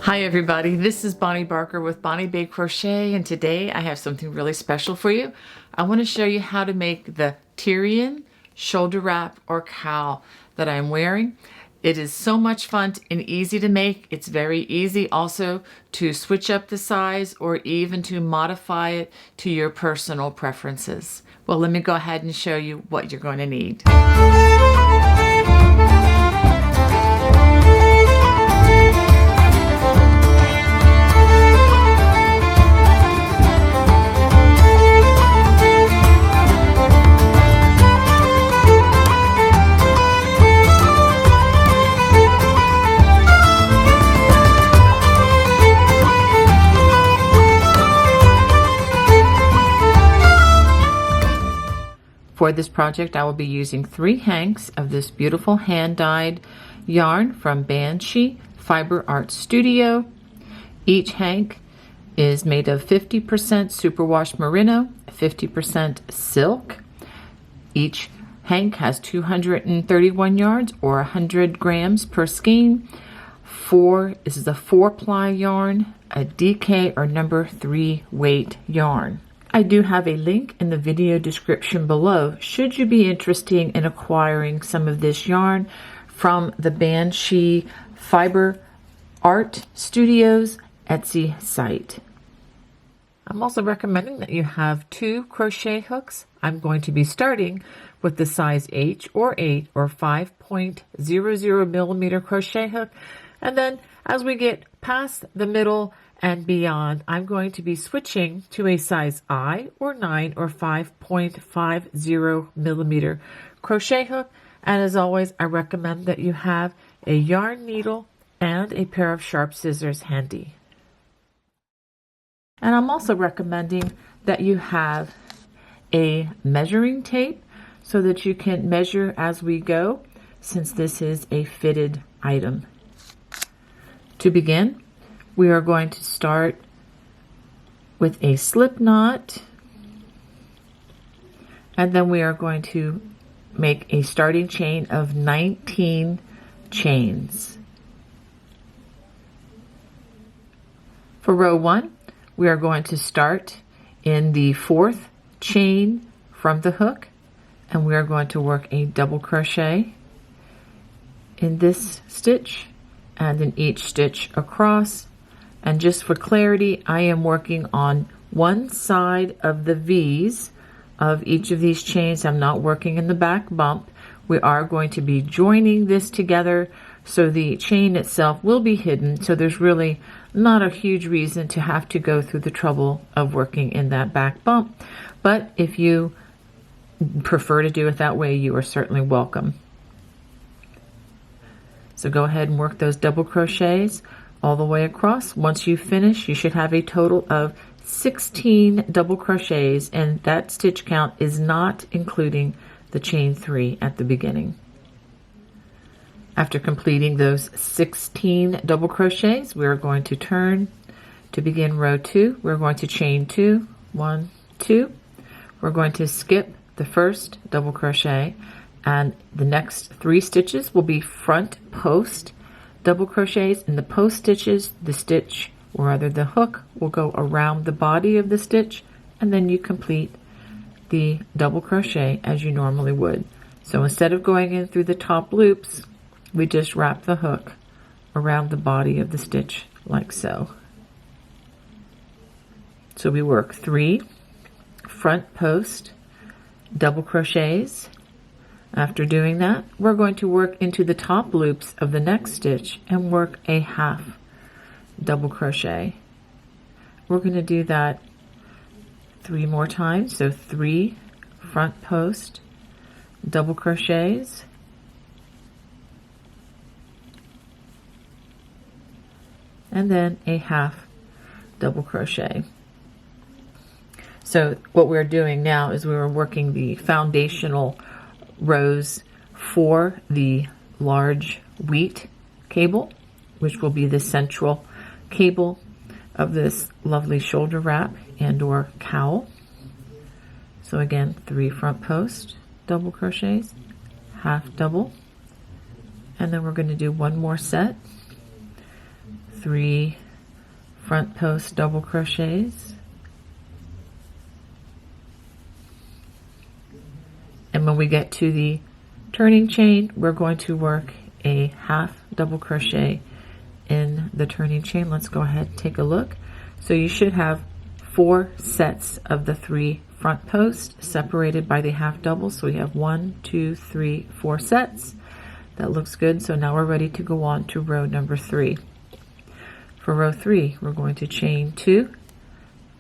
Hi everybody, this is Bonnie Barker with Bonnie Bay Crochet, and today I have something really special for you. I want to show you how to make the Tyrian shoulder wrap or cowl that I'm wearing. It is so much fun and easy to make. It's very easy also to switch up the size or even to modify it to your personal preferences. Well, let me go ahead and show you what you're going to need. For this project, I will be using 3 hanks of this beautiful hand-dyed yarn from Banshee Fiber Art Studio. Each hank is made of 50% superwash merino, 50% silk. Each hank has 231 yards or 100 grams per skein. This is a 4-ply yarn, a DK or number 3 weight yarn. I do have a link in the video description below should you be interested in acquiring some of this yarn from the Banshee Fiber Art Studios Etsy site. I'm also recommending that you have 2 crochet hooks. I'm going to be starting with the size H or 8 or 5.00 millimeter crochet hook, and then as we get past the middle and beyond, I'm going to be switching to a size I or 9 or 5.50 millimeter crochet hook. And as always, I recommend that you have a yarn needle and a pair of sharp scissors handy. And I'm also recommending that you have a measuring tape so that you can measure as we go, since this is a fitted item. To begin, we are going to start with a slip knot, and then we are going to make a starting chain of 19 chains. For row 1, we are going to start in the 4th chain from the hook, and we are going to work a double crochet in this stitch and in each stitch across. And just for clarity, I am working on one side of the V's of each of these chains. I'm not working in the back bump. We are going to be joining this together, so the chain itself will be hidden, so there's really not a huge reason to have to go through the trouble of working in that back bump. But if you prefer to do it that way, you are certainly welcome. So go ahead and work those double crochets all the way across. Once you finish, you should have a total of 16 double crochets, and that stitch count is not including the chain 3 at the beginning. After completing those 16 double crochets, we are going to turn to begin row 2. We're going to chain 2, 1, 2. We're going to skip the first double crochet, and the next 3 stitches will be front post double crochets. In the post stitches, the stitch, or rather the hook, will go around the body of the stitch, and then you complete the double crochet as you normally would. So instead of going in through the top loops, we just wrap the hook around the body of the stitch like so. So we work 3 front post double crochets. After doing that, we're going to work into the top loops of the next stitch and work a half double crochet. We're going to do that 3 more times. So 3 front post double crochets, and then a half double crochet. So what we're doing now is we're working the foundational rows for the large wheat cable, which will be the central cable of this lovely shoulder wrap and or cowl. So again, 3 front post double crochets, half double, and then we're going to do one more set, 3 front post double crochets, and when we get to the turning chain, we're going to work a half double crochet in the turning chain. Let's go ahead and take a look. So you should have 4 sets of the 3 front posts separated by the half double. So we have 1, 2, 3, 4 sets. That looks good. So now we're ready to go on to row number 3. For row 3, we're going to chain 2.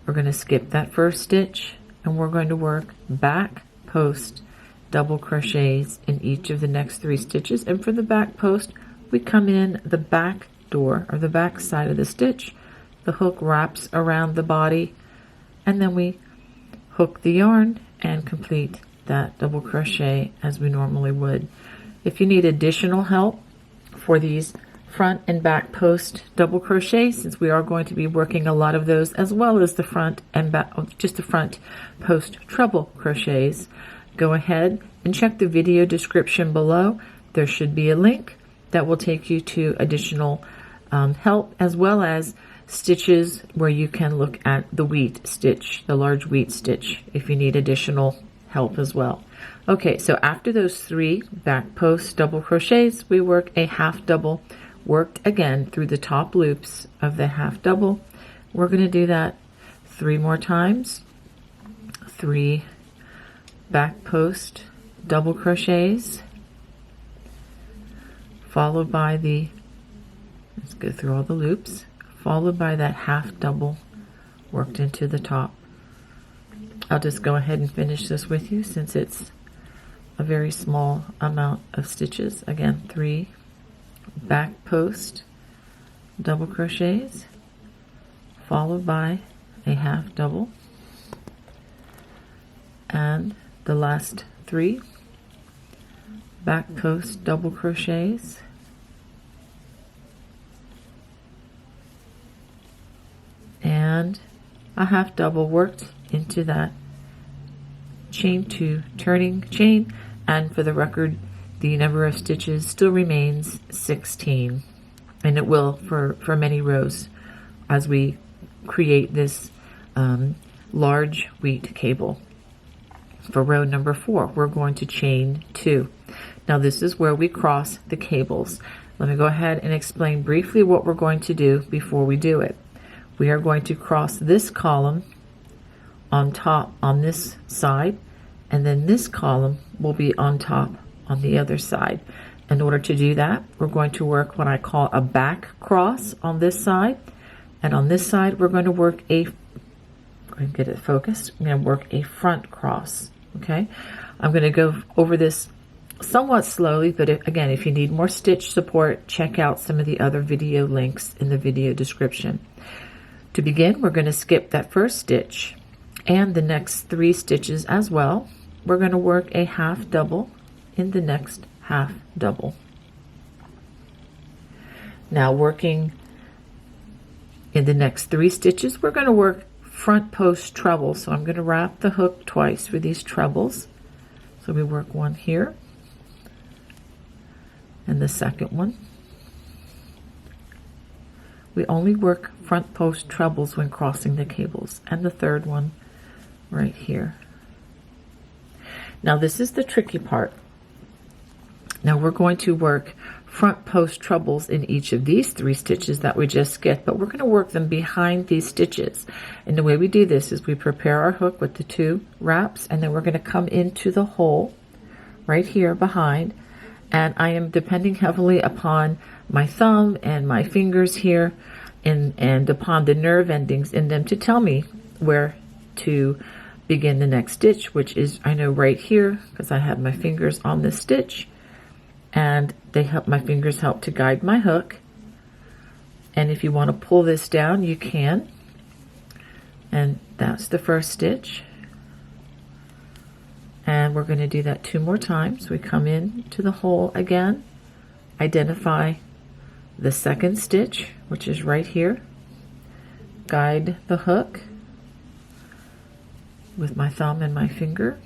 We're going to skip that first stitch, and we're going to work back post double crochets in each of the next 3 stitches. And for the back post, we come in the back door or the back side of the stitch. The hook wraps around the body, and then we hook the yarn and complete that double crochet as we normally would. If you need additional help for these front and back post double crochets, since we are going to be working a lot of those, as well as the front and back, just the front post treble crochets, go ahead and check the video description below. There should be a link that will take you to additional help, as well as stitches where you can look at the wheat stitch, the large wheat stitch, if you need additional help as well. Okay, so after those 3 back post double crochets, we work a half double, worked again through the top loops of the half double. We're going to do that 3 more times. 3 back post double crochets, followed by the, let's go through all the loops, followed by that half double worked into the top. I'll just go ahead and finish this with you since it's a very small amount of stitches. Again, 3 back post double crochets, followed by a half double, and the last 3 back post double crochets, and a half double worked into that chain 2 turning chain. And for the record, the number of stitches still remains 16, and it will for many rows as we create this large wheat cable. For row number 4, we're going to chain 2. Now this is where we cross the cables. Let me go ahead and explain briefly what we're going to do before we do it. We are going to cross this column on top on this side, and then this column will be on top on the other side. In order to do that, we're going to work what I call a back cross on this side, and on this side we're going to work a, get it focused, I'm going to work a front cross. Okay, I'm going to go over this somewhat slowly, but again, if you need more stitch support, check out some of the other video links in the video description. To begin, we're going to skip that first stitch and the next 3 stitches as well. We're going to work a half double in the next half double. Now working in the next 3 stitches, we're going to work front post treble. So I'm going to wrap the hook twice for these trebles. So we work 1 here and the second one. We only work front post trebles when crossing the cables, and the third one right here. Now this is the tricky part. Now we're going to work front post trebles in each of these 3 stitches that we just skipped, but we're going to work them behind these stitches. And the way we do this is we prepare our hook with the 2 wraps, and then we're going to come into the hole right here behind, and I am depending heavily upon my thumb and my fingers here and upon the nerve endings in them to tell me where to begin the next stitch, which is, I know, right here, because I have my fingers on this stitch, and they help, my fingers help to guide my hook. And if you want to pull this down, you can. And that's the first stitch, and we're going to do that 2 more times. We come in to the hole again, identify the second stitch, which is right here, guide the hook with my thumb and my finger,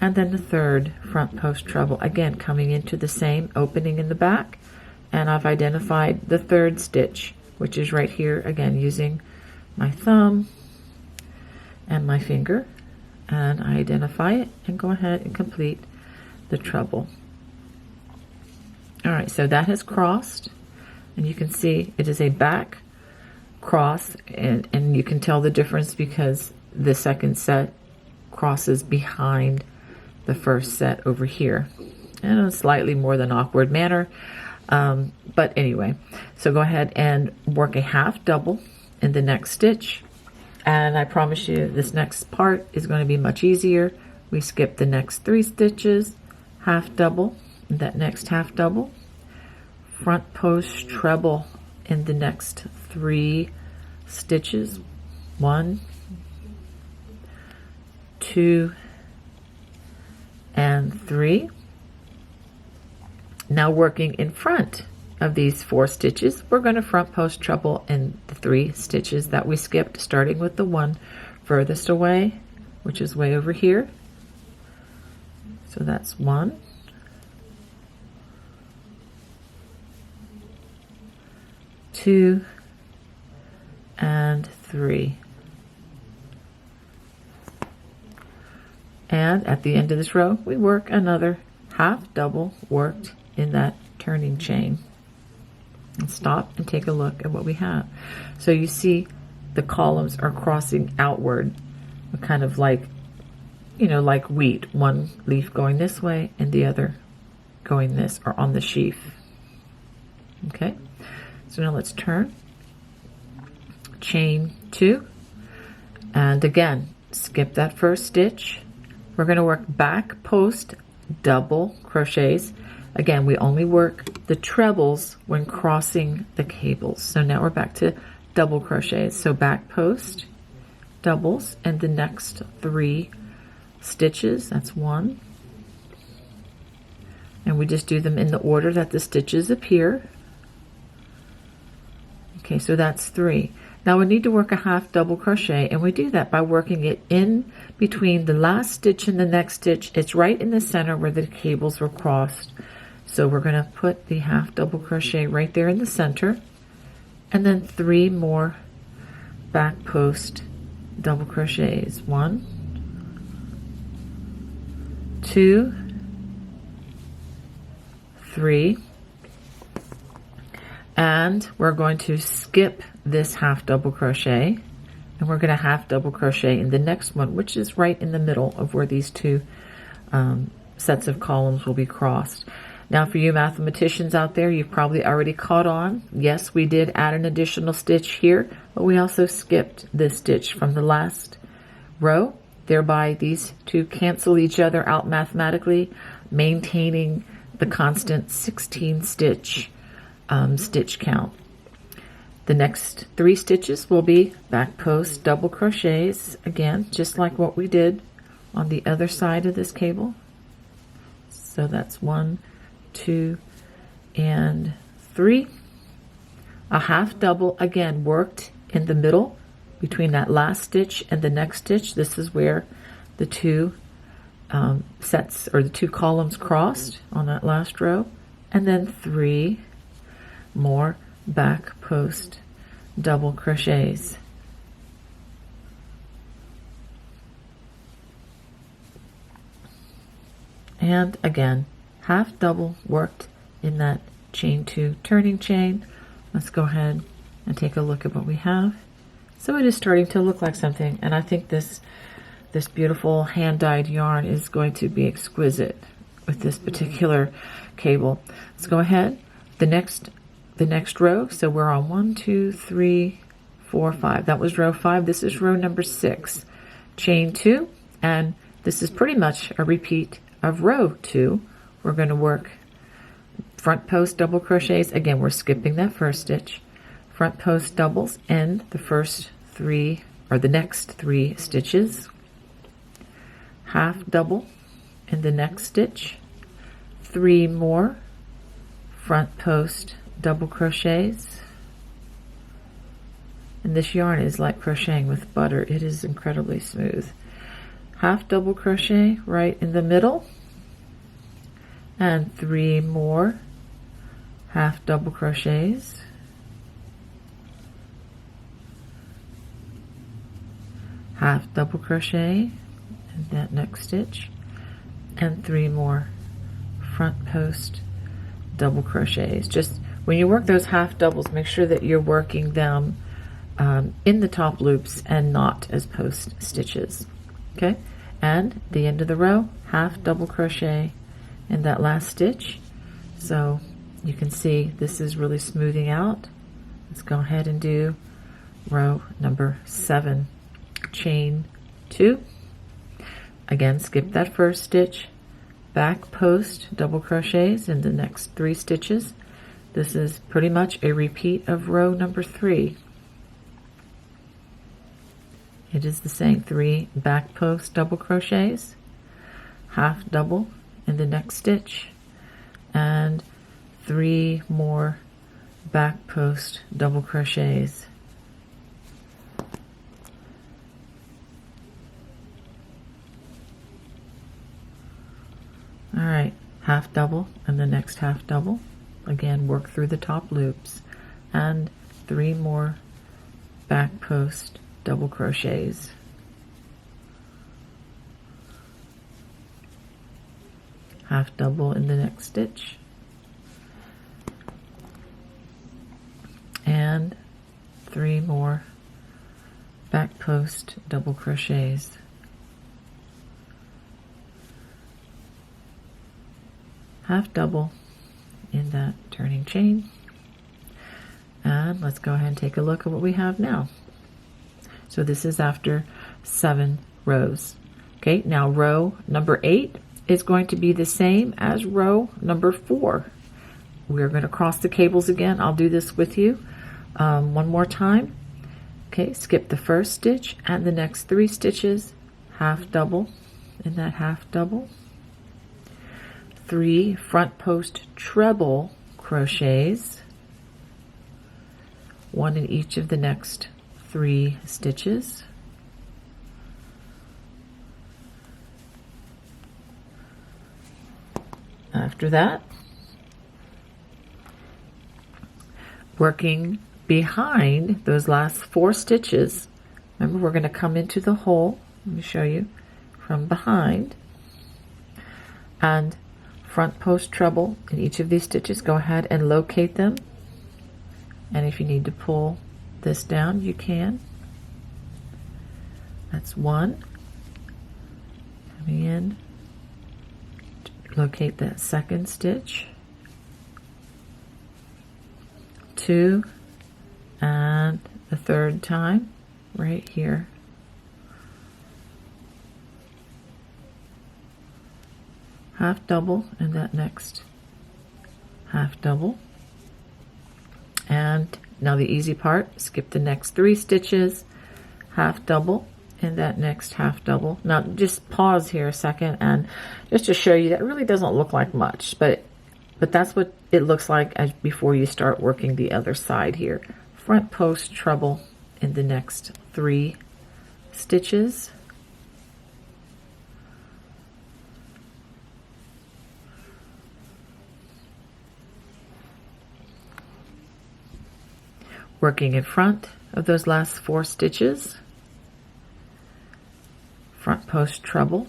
and then the third front post treble, again coming into the same opening in the back and I've identified the third stitch, which is right here, again using my thumb and my finger, and I identify it and go ahead and complete the treble. All right, so that has crossed, and you can see it is a back cross, and you can tell the difference because the second set crosses behind the first set over here in a slightly more than awkward manner. But anyway, so go ahead and work a half double in the next stitch. And I promise you this next part is going to be much easier. We skip the next 3 stitches, half double in that next half double, front post treble in the next 3 stitches, 1, 2, and 3. Now working in front of these 4 stitches, we're going to front post treble in the 3 stitches that we skipped, starting with the one furthest away, which is way over here. So that's 1, 2, and 3. And at the end of this row, we work another half double worked in that turning chain. And stop and take a look at what we have. So you see the columns are crossing outward, kind of like, you know, like wheat, one leaf going this way and the other going this, or on the sheaf. Okay, so now let's turn, chain 2, and again skip that first stitch. We're going to work back post double crochets. Again, we only work the trebles when crossing the cables. So now we're back to double crochets. So back post doubles and the next 3 stitches, that's 1, and we just do them in the order that the stitches appear. Okay, so that's 3. Now we need to work a half double crochet, and we do that by working it in between the last stitch and the next stitch. It's right in the center where the cables were crossed. So we're going to put the half double crochet right there in the center, and then 3 more back post double crochets. 1, 2, 3, and we're going to skip this half double crochet, and we're going to half double crochet in the next one, which is right in the middle of where these 2 sets of columns will be crossed. Now for you mathematicians out there, you've probably already caught on. Yes, we did add an additional stitch here, but we also skipped this stitch from the last row. Thereby these 2 cancel each other out mathematically, maintaining the constant 16 stitch stitch count. The next 3 stitches will be back post double crochets, again just like what we did on the other side of this cable. So that's 1, 2, and 3. A half double again worked in the middle between that last stitch and the next stitch. This is where the 2 sets, or the 2 columns, crossed on that last row, and then 3 more back post double crochets. And again, half double worked in that chain 2 turning chain. Let's go ahead and take a look at what we have. So it is starting to look like something, and I think this beautiful hand-dyed yarn is going to be exquisite with this particular cable. Let's go ahead. The next row, so we're on 1, 2, 3, 4, 5. That was row 5. This is row number 6. Chain 2, and this is pretty much a repeat of row 2. We're going to work front post double crochets. Again, we're skipping that first stitch. Front post doubles in the first 3, or the next 3 stitches. Half double in the next stitch. 3 more front post double crochets. And this yarn is like crocheting with butter. It is incredibly smooth. Half double crochet right in the middle, and 3 more half double crochets, half double crochet in that next stitch, and 3 more front post double crochets. Just when you work those half doubles, make sure that you're working them in the top loops and not as post stitches. Okay, and the end of the row, half double crochet in that last stitch. So you can see this is really smoothing out. Let's go ahead and do row number 7. Chain 2. Again, skip that first stitch, back post double crochets in the next 3 stitches. This is pretty much a repeat of row number 3. It is the same 3 back post double crochets, half double in the next stitch, and 3 more back post double crochets. All right, half double and the next half double. Again, work through the top loops, and 3 more back post double crochets. Half double in the next stitch, and 3 more back post double crochets. Half double in that turning chain, and let's go ahead and take a look at what we have now. So this is after 7 rows. Okay, now row number 8 is going to be the same as row number 4. We're going to cross the cables again. I'll do this with you one more time. Okay, skip the first stitch and the next 3 stitches, half double in that half double, 3 front post treble crochets, 1 in each of the next 3 stitches, after that, working behind those last 4 stitches. Remember, we're going to come into the hole. Let me show you from behind, and front post treble in each of these stitches. Go ahead and locate them, and if you need to pull this down, you can. That's 1. Coming in, locate that second stitch, 2, and the third time right here. Half double in that next half double. And now the easy part, skip the next 3 stitches, half double in that next half double. Now just pause here a second, and just to show you that really doesn't look like much, but that's what it looks like as before you start working the other side here. Front post treble in the next 3 stitches. Working in front of those last 4 stitches, front post treble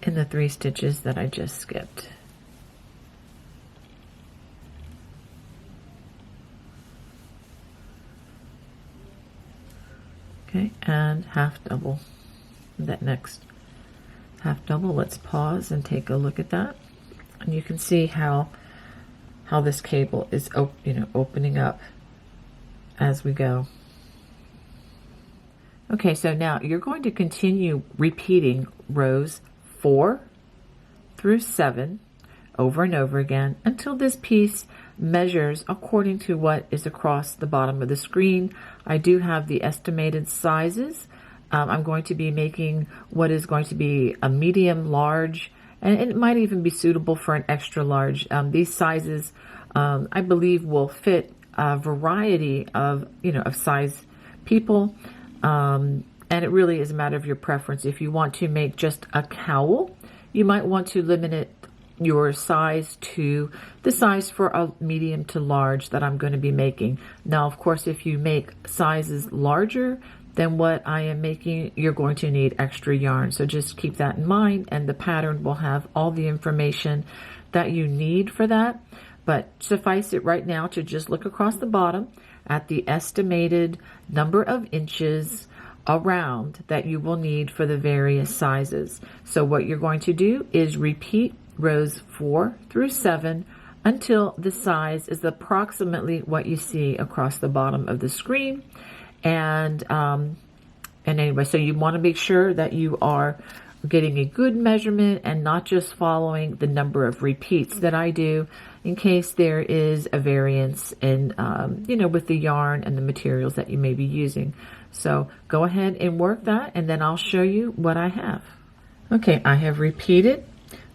in the 3 stitches that I just skipped. Okay, and half double in that next half double. Let's pause and take a look at that, and you can see how this cable is opening up as we go. Okay, so now you're going to continue repeating rows 4 through 7 over and over again until this piece measures according to what is across the bottom of the screen. I do have the estimated sizes. I'm going to be making what is going to be a medium, large, and it might even be suitable for an extra large. These sizes, I believe, will fit a variety of size people, and it really is a matter of your preference. If you want to make just a cowl, you might want to limit it your size to the size for a medium to large that I'm going to be making. Now, of course, if you make sizes larger than what I am making, you're going to need extra yarn. So just keep that in mind, and the pattern will have all the information that you need for that. But suffice it right now to just look across the bottom at the estimated number of inches around that you will need for the various sizes. So what you're going to do is repeat rows 4 through 7 until the size is approximately what you see across the bottom of the screen. And anyway, so you want to make sure that you are getting a good measurement and not just following the number of repeats that I do, in case there is a variance in, with the yarn and the materials that you may be using. So go ahead and work that, and then I'll show you what I have. Okay, I have repeated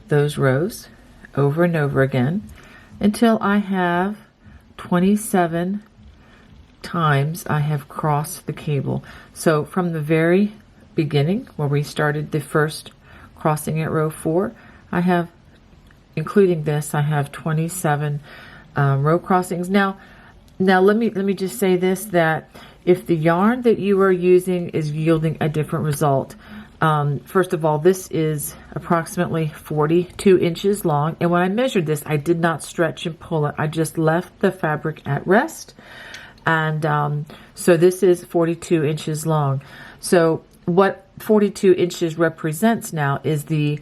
those rows over and over again until I have 27 times I have crossed the cable. So from the very beginning, where we started the first crossing at row 4, I have, including this, I have 27 row crossings. Now let me just say this, that if the yarn that you are using is yielding a different result, first of all, this is approximately 42 inches long, and when I measured this, I did not stretch and pull it. I just left the fabric at rest, and so this is 42 inches long. So what 42 inches represents now is the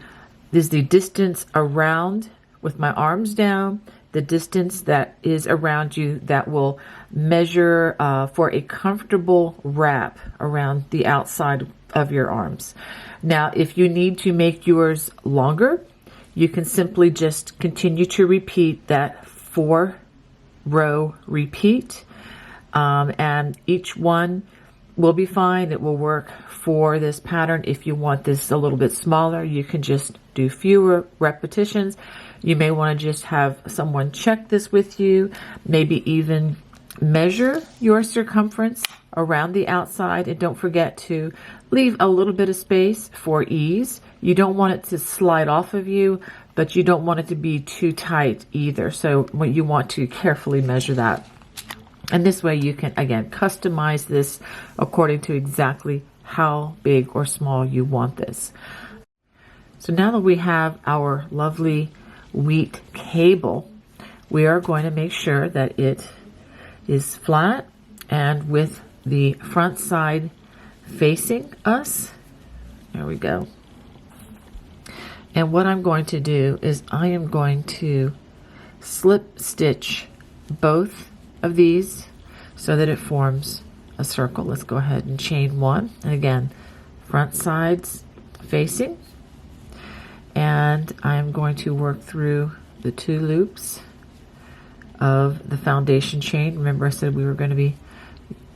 distance around, with my arms down, the distance that is around you that will measure for a comfortable wrap around the outside of your arms. Now, if you need to make yours longer, you can simply just continue to repeat that 4-row repeat, and each one will be fine. It will work for this pattern. If you want this a little bit smaller, you can just do fewer repetitions. You may want to just have someone check this with you, maybe even measure your circumference around the outside, and don't forget to leave a little bit of space for ease. You don't want it to slide off of you, but you don't want it to be too tight either. So you want to carefully measure that. And this way you can, again, customize this according to exactly how big or small you want this. So now that we have our lovely wheat cable, we are going to make sure that it is flat and with the front side facing us. There we go. And what I'm going to do is I am going to slip stitch both of these so that it forms a circle. Let's go ahead and chain 1, and again, front sides facing, and I'm going to work through the 2 loops of the foundation chain. Remember, I said we were going to be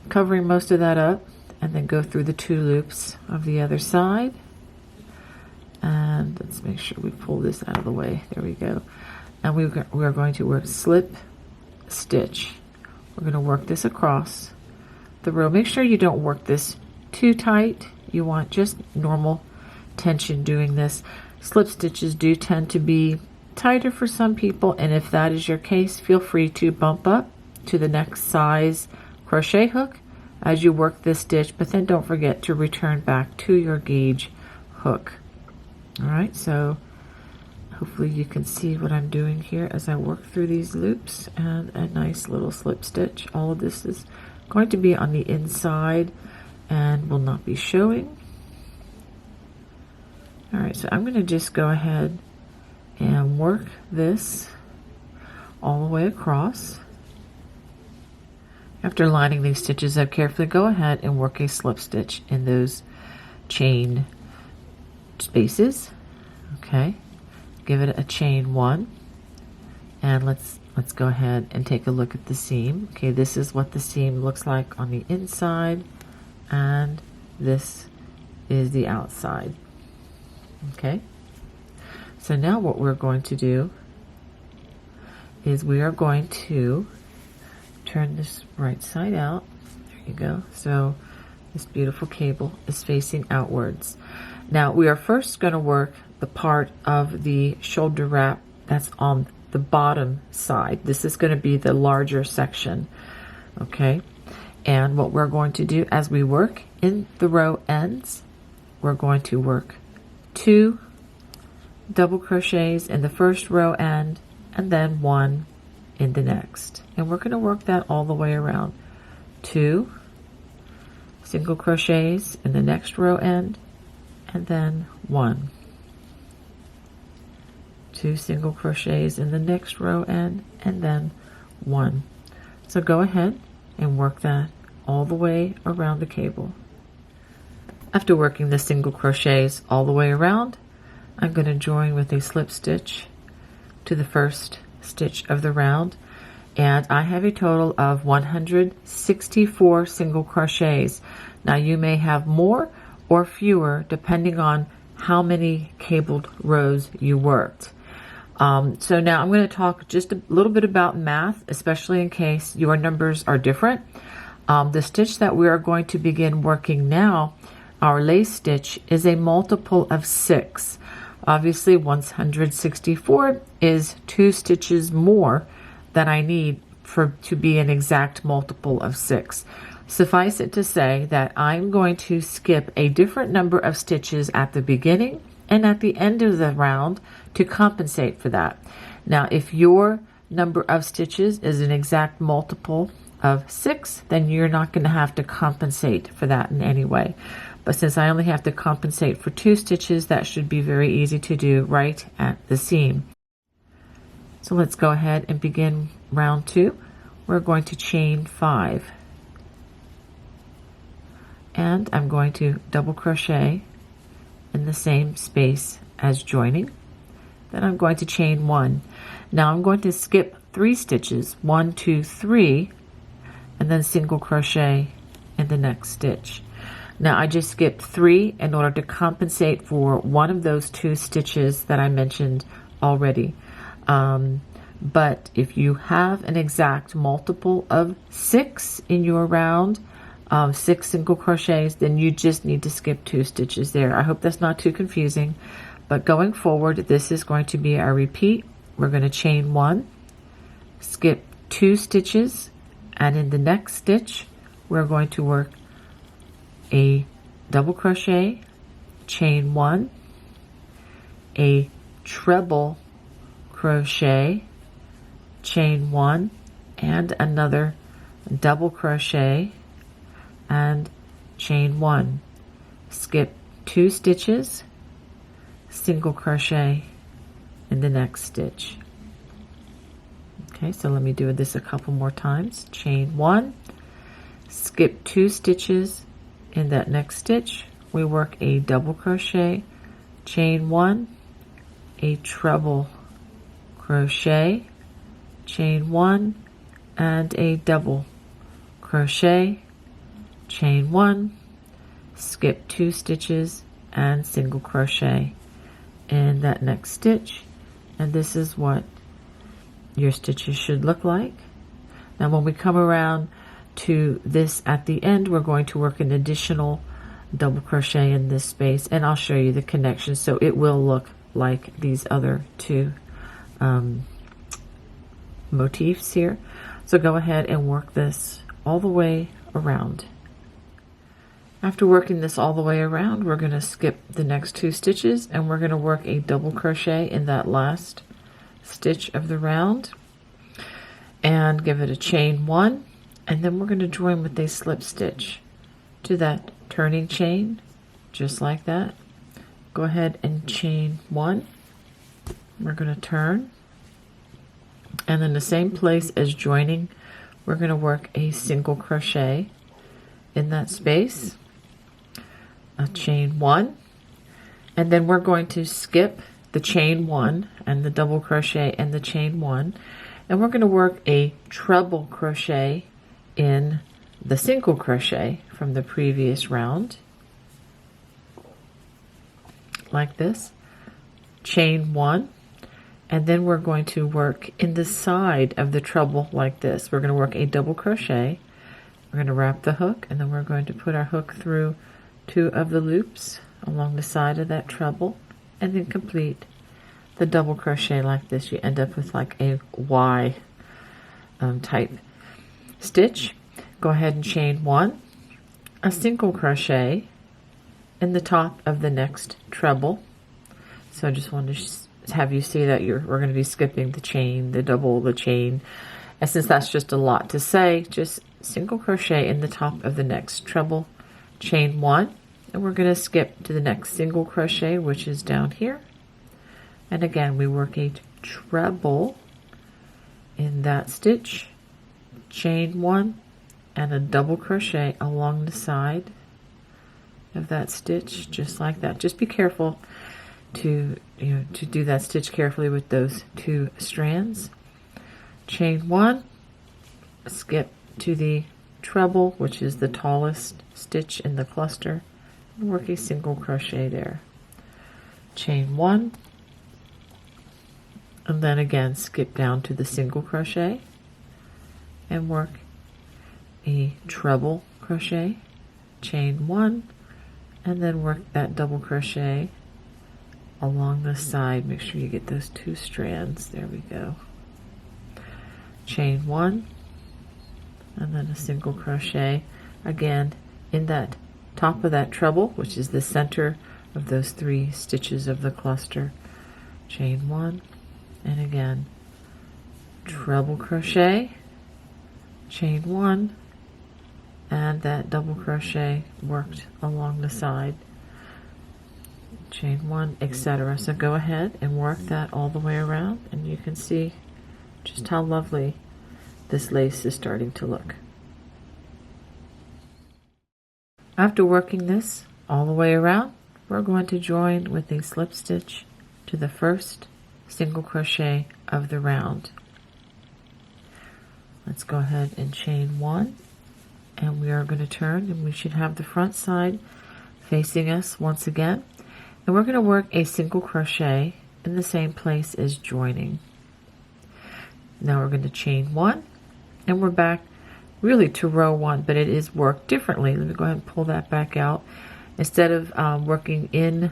covering most of that up, and then go through the 2 loops of the other side. And let's make sure we pull this out of the way. There we go. And we are going to work slip stitch. We're going to work this across the row. Make sure you don't work this too tight. You want just normal tension doing this. Slip stitches do tend to be tighter for some people, and if that is your case, feel free to bump up to the next size crochet hook as you work this stitch, but then don't forget to return back to your gauge hook. All right, so hopefully you can see what I'm doing here as I work through these loops, and a nice little slip stitch. All of this is going to be on the inside and will not be showing. All right, so I'm going to just go ahead and work this all the way across. After lining these stitches up carefully, go ahead and work a slip stitch in those chain spaces. Okay, give it a chain 1, and let's go ahead and take a look at the seam. Okay, this is what the seam looks like on the inside, and this is the outside. Okay, so now what we're going to do is we are going to turn this right side out. There you go. So this beautiful cable is facing outwards. Now we are first going to work the part of the shoulder wrap that's on the bottom side. This is going to be the larger section, okay? And what we're going to do as we work in the row ends, we're going to work 2 double crochets in the first row end and then 1 in the next. And we're going to work that all the way around. 2 single crochets in the next row end and then 1. 2 single crochets in the next row end and then 1. So go ahead and work that all the way around the cable. After working the single crochets all the way around, I'm going to join with a slip stitch to the first stitch of the round, and I have a total of 164 single crochets. Now you may have more or fewer depending on how many cabled rows you worked. So now I'm going to talk just a little bit about math, especially in case your numbers are different. The stitch that we are going to begin working now, our lace stitch, is a multiple of 6. Obviously 164 is 2 stitches more than I need to be an exact multiple of 6. Suffice it to say that I'm going to skip a different number of stitches at the beginning and at the end of the round to compensate for that. Now if your number of stitches is an exact multiple of 6, then you're not going to have to compensate for that in any way. But since I only have to compensate for 2 stitches, that should be very easy to do right at the seam. So let's go ahead and begin round 2. We're going to chain 5. And I'm going to double crochet in the same space as joining. Then I'm going to chain 1. Now I'm going to skip 3 stitches, 1, 2, 3, and then single crochet in the next stitch. Now I just skipped 3 in order to compensate for one of those 2 stitches that I mentioned already. But if you have an exact multiple of 6 in your round, 6 single crochets, then you just need to skip 2 stitches there. I hope that's not too confusing, but going forward, this is going to be our repeat. We're going to chain 1, skip 2 stitches, and in the next stitch, we're going to work a double crochet, chain 1, a treble crochet, chain 1, and another double crochet and chain 1. Skip 2 stitches, single crochet in the next stitch. Okay, so let me do this a couple more times. Chain 1, skip 2 stitches. In that next stitch, we work a double crochet, chain 1, a treble crochet, chain 1, and a double crochet, chain 1, skip 2 stitches, and single crochet in that next stitch. And this is what your stitches should look like. Now when we come around to this at the end, we're going to work an additional double crochet in this space, and I'll show you the connection so it will look like these other 2 motifs here. So go ahead and work this all the way around. After working this all the way around, we're going to skip the next 2 stitches and we're going to work a double crochet in that last stitch of the round and give it a chain 1. And then we're going to join with a slip stitch to that turning chain, just like that. Go ahead and chain 1. We're going to turn. And in the same place as joining, we're going to work a single crochet in that space, a chain 1. And then we're going to skip the chain 1 and the double crochet and the chain 1. And we're going to work a treble crochet in the single crochet from the previous round, like this, chain 1, and then we're going to work in the side of the treble like this. We're going to work a double crochet, we're going to wrap the hook, and then we're going to put our hook through 2 of the loops along the side of that treble, and then complete the double crochet like this, you end up with like a Y type stitch. Go ahead and chain 1, a single crochet in the top of the next treble. So I just wanted to have you see that we're going to be skipping the chain, the double, the chain. And since that's just a lot to say, just single crochet in the top of the next treble, chain 1, and we're going to skip to the next single crochet, which is down here. And again, we work a treble in that stitch, chain 1, and a double crochet along the side of that stitch, just like that. Just be careful to do that stitch carefully with those 2 strands. Chain 1, skip to the treble, which is the tallest stitch in the cluster, and work a single crochet there. Chain 1, and then again skip down to the single crochet and work a treble crochet, chain 1, and then work that double crochet along the side. Make sure you get those 2 strands. There we go. Chain 1, and then a single crochet again in that top of that treble, which is the center of those 3 stitches of the cluster. Chain 1, and again treble crochet, chain 1, and that double crochet worked along the side, chain 1, etc. So go ahead and work that all the way around, and you can see just how lovely this lace is starting to look. After working this all the way around, we're going to join with a slip stitch to the first single crochet of the round. Let's go ahead and chain 1, and we are going to turn, and we should have the front side facing us once again, and we're going to work a single crochet in the same place as joining. Now we're going to chain 1, and we're back really to row 1, but it is worked differently. Let me go ahead and pull that back out. Instead of working in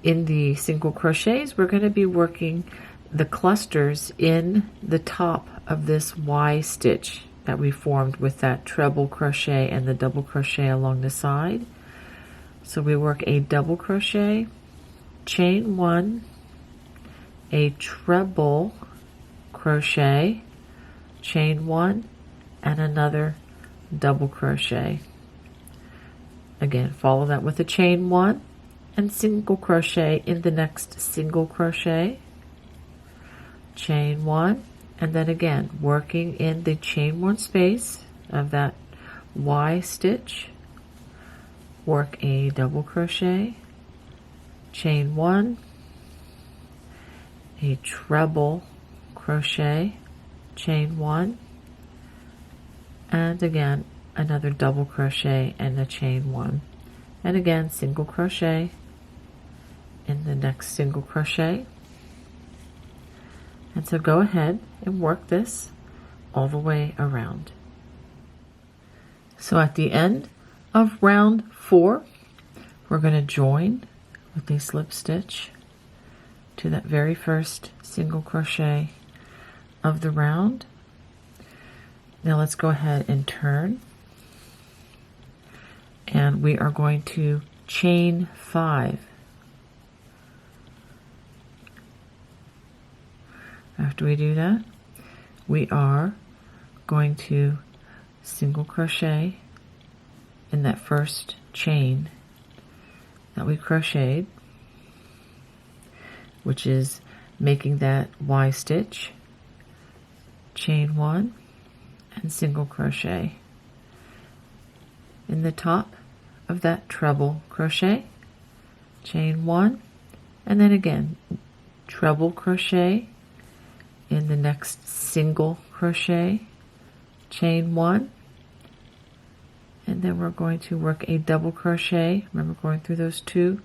the single crochets, we're going to be working the clusters in the top of this Y stitch that we formed with that treble crochet and the double crochet along the side. So we work a double crochet, chain 1, a treble crochet, chain 1, and another double crochet. Again, follow that with a chain 1 and single crochet in the next single crochet, chain 1, and then again working in the chain 1 space of that Y stitch, work a double crochet, chain 1, a treble crochet, chain 1, and again another double crochet and a chain 1, and again single crochet in the next single crochet. And so go ahead and work this all the way around. So at the end of round 4, we're going to join with a slip stitch to that very first single crochet of the round. Now let's go ahead and turn, and we are going to chain 5. After we do that, we are going to single crochet in that first chain that we crocheted, which is making that Y stitch, chain 1, and single crochet in the top of that treble crochet, chain 1, and then again treble crochet in the next single crochet, chain 1, and then we're going to work a double crochet. Remember, going through those 2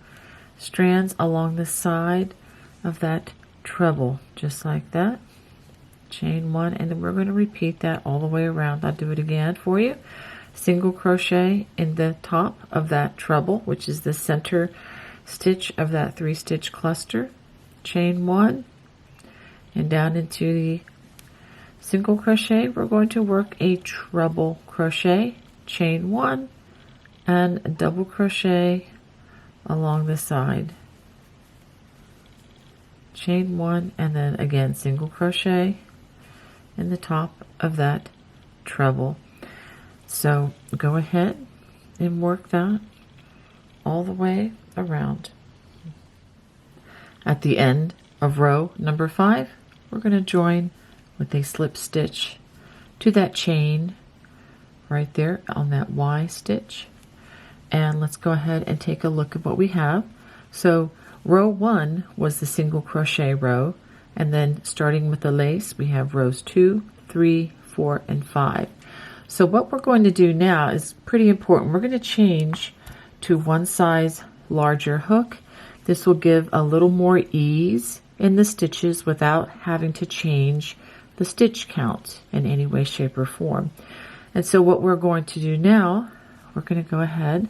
strands along the side of that treble, just like that, chain 1, and then we're going to repeat that all the way around. I'll do it again for you. Single crochet in the top of that treble, which is the center stitch of that 3-stitch cluster, chain 1, and down into the single crochet we're going to work a treble crochet, chain 1, and a double crochet along the side, chain 1, and then again single crochet in the top of that treble. So go ahead and work that all the way around. At the end of row number 5, we're going to join with a slip stitch to that chain right there on that Y stitch. And let's go ahead and take a look at what we have. So row 1 was the single crochet row, and then starting with the lace we have rows 2, 3, 4, and 5. So what we're going to do now is pretty important. We're going to change to one size larger hook. This will give a little more ease in the stitches without having to change the stitch count in any way, shape, or form. And so what we're going to do now, we're going to go ahead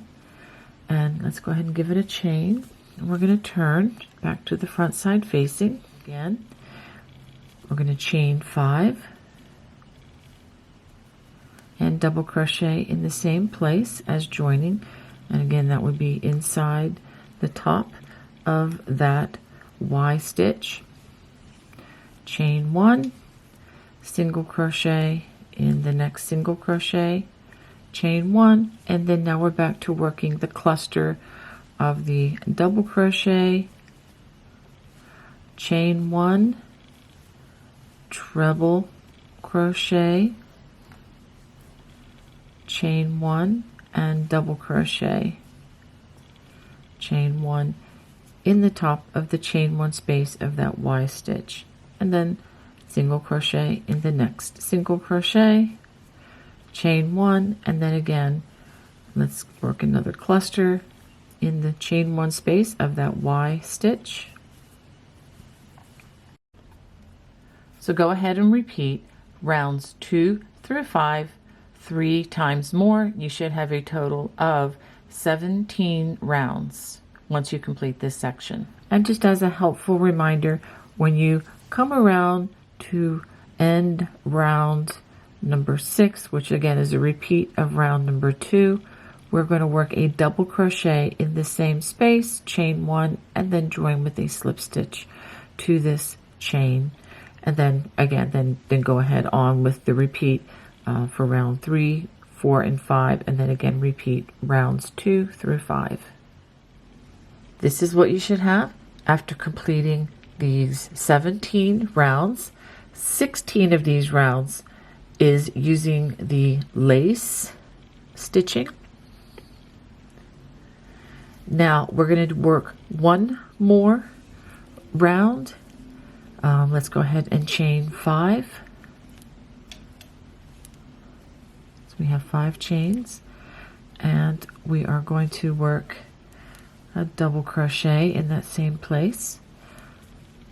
and let's go ahead and give it a chain. And we're going to turn back to the front side facing. Again, we're going to chain 5 and double crochet in the same place as joining. And again, that would be inside the top of that Y stitch. Chain 1, single crochet in the next single crochet, chain 1, and then now we're back to working the cluster of the double crochet, chain 1, treble crochet, chain 1, and double crochet, chain 1 in the top of the chain 1 space of that Y stitch, and then single crochet in the next single crochet, chain 1, and then again let's work another cluster in the chain 1 space of that Y stitch. So go ahead and repeat rounds 2 through 5 3 times more. You should have a total of 17 rounds once you complete this section. And just as a helpful reminder, when you come around to end round number 6, which again is a repeat of round number 2, we're going to work a double crochet in the same space, chain 1, and then join with a slip stitch to this chain, and then again then go ahead on with the repeat for round 3, 4, and 5, and then again repeat rounds 2 through 5. This is what you should have after completing these 17 rounds. 16 of these rounds is using the lace stitching. Now we're going to work one more round. Let's go ahead and chain 5. So we have 5 chains, and we are going to work a double crochet in that same place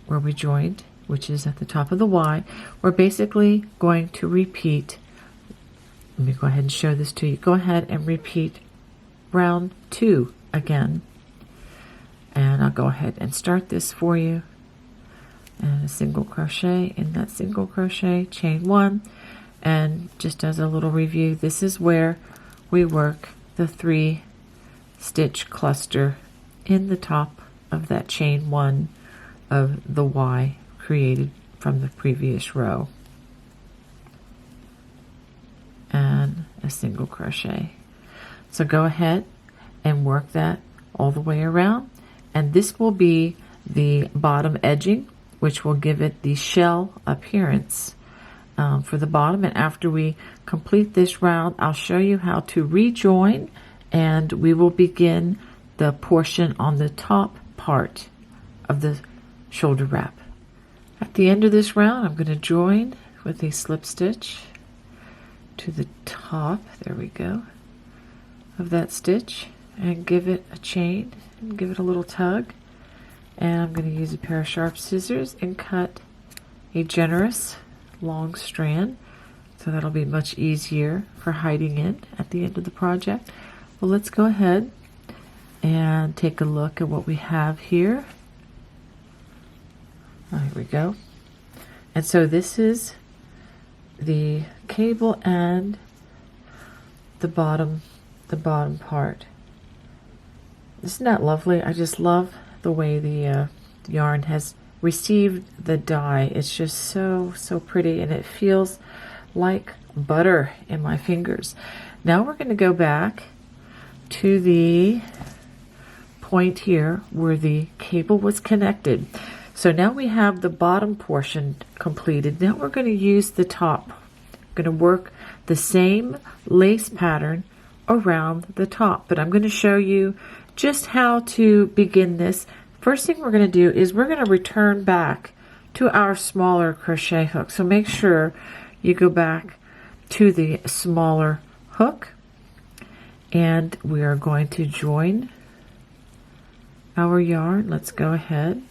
where we joined, which is at the top of the Y. We're basically going to repeat. Let me go ahead and show this to you. Go ahead and repeat round 2 again, and I'll go ahead and start this for you. And a single crochet in that single crochet, chain 1, and just as a little review, this is where we work the 3 stitch cluster in the top of that chain 1 of the Y created from the previous row, and a single crochet. So go ahead and work that all the way around, and this will be the bottom edging, which will give it the shell appearance for the bottom. And after we complete this round, I'll show you how to rejoin, and we will begin the portion on the top part of the shoulder wrap. At the end of this round, I'm going to join with a slip stitch to the top, there we go, of that stitch, and give it a chain and give it a little tug. And I'm going to use a pair of sharp scissors and cut a generous long strand, so that'll be much easier for hiding in at the end of the project. Well, let's go ahead and take a look at what we have here. There we go. And so this is the cable and the bottom part. Isn't that lovely? I just love the way the yarn has received the dye. It's just so pretty, and it feels like butter in my fingers. Now we're going to go back to the point here where the cable was connected. So now we have the bottom portion completed. Now we're going to use the top. We're going to work the same lace pattern around the top, but I'm going to show you just how to begin this. First thing we're going to do is we're going to return back to our smaller crochet hook. So make sure you go back to the smaller hook, and we are going to join our yarn. Let's go ahead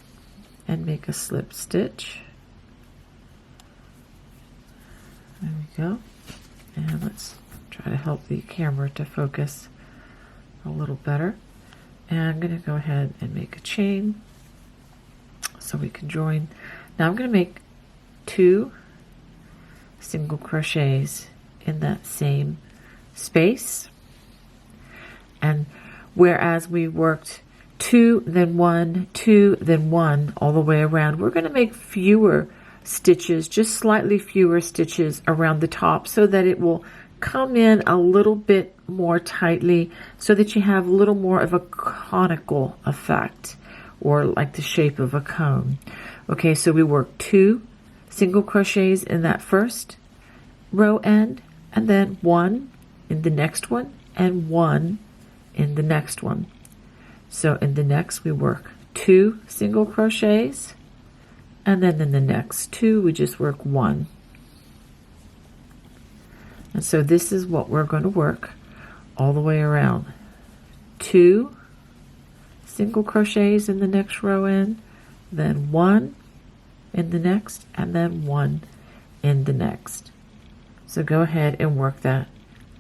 and make a slip stitch. There we go. And let's try to help the camera to focus a little better. And I'm going to go ahead and make a chain so we can join. Now I'm going to make 2 single crochets in that same space. And whereas we worked 2, then 1, 2, then 1 all the way around, we're going to make fewer stitches, just slightly fewer stitches around the top, so that it will come in a little bit more tightly, so that you have a little more of a conical effect, or like the shape of a cone. Okay, so we work 2 single crochets in that first row end, and then 1 in the next one, and 1 in the next one. So in the next we work 2 single crochets, and then in the next 2 we just work 1. And so this is what we're going to work all the way around. 2 single crochets in the next row end, then 1 in the next, and then 1 in the next. So go ahead and work that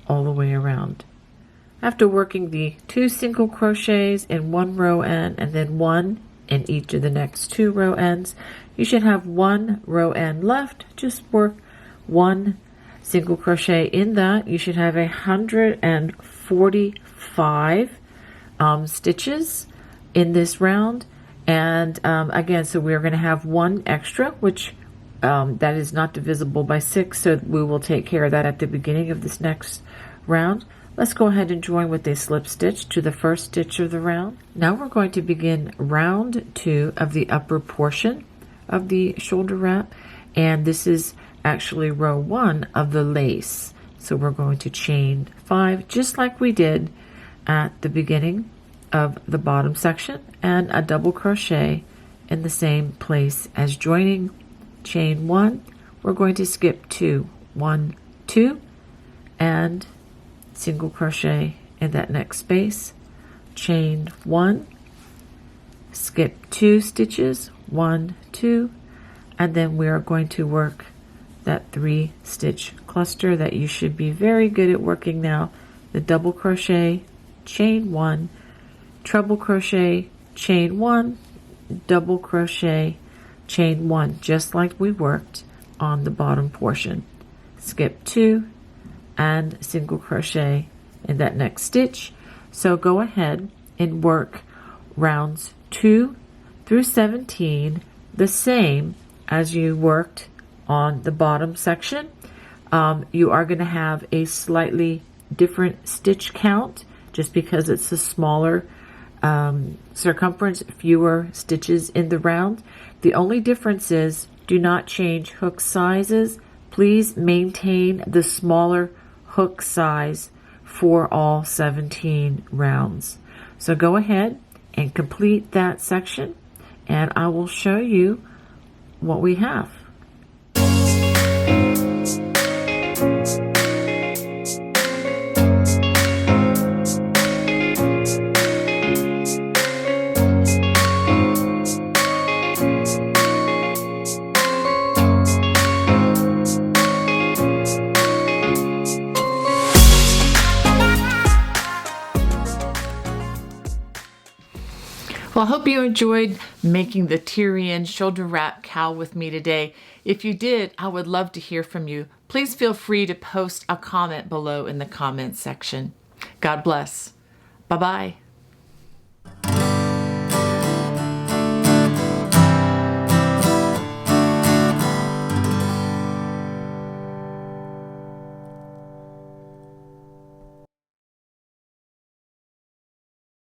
all the way around. After working the 2 single crochets in one row end and then 1 in each of the next 2 row ends, you should have 1 row end left. Just work 1 single crochet in that. You should have 145 stitches in this round. And again, so we're going to have 1 extra, which that is not divisible by 6, so we will take care of that at the beginning of this next round. Let's go ahead and join with a slip stitch to the first stitch of the round. Now we're going to begin round 2 of the upper portion of the shoulder wrap, and this is actually row 1 of the lace. So we're going to chain 5 just like we did at the beginning of the bottom section, and a double crochet in the same place as joining. Chain 1, we're going to skip 2, 1, 2, and single crochet in that next space, chain 1, skip 2 stitches, 1, 2, and then we are going to work that 3 stitch cluster that you should be very good at working now. The double crochet, chain 1, treble crochet, chain 1, double crochet, chain 1, just like we worked on the bottom portion. Skip 2 and single crochet in that next stitch. So go ahead and work rounds 2 through 17 the same as you worked on the bottom section. You are going to have a slightly different stitch count just because it's a smaller circumference, fewer stitches in the round. The only difference is do not change hook sizes. Please maintain the smaller hook size for all 17 rounds. So go ahead and complete that section, and I will show you what we have. Well, I hope you enjoyed making the Tyrian shoulder wrap cowl with me today. If you did, I would love to hear from you. Please feel free to post a comment below in the comments section. God bless. Bye-bye.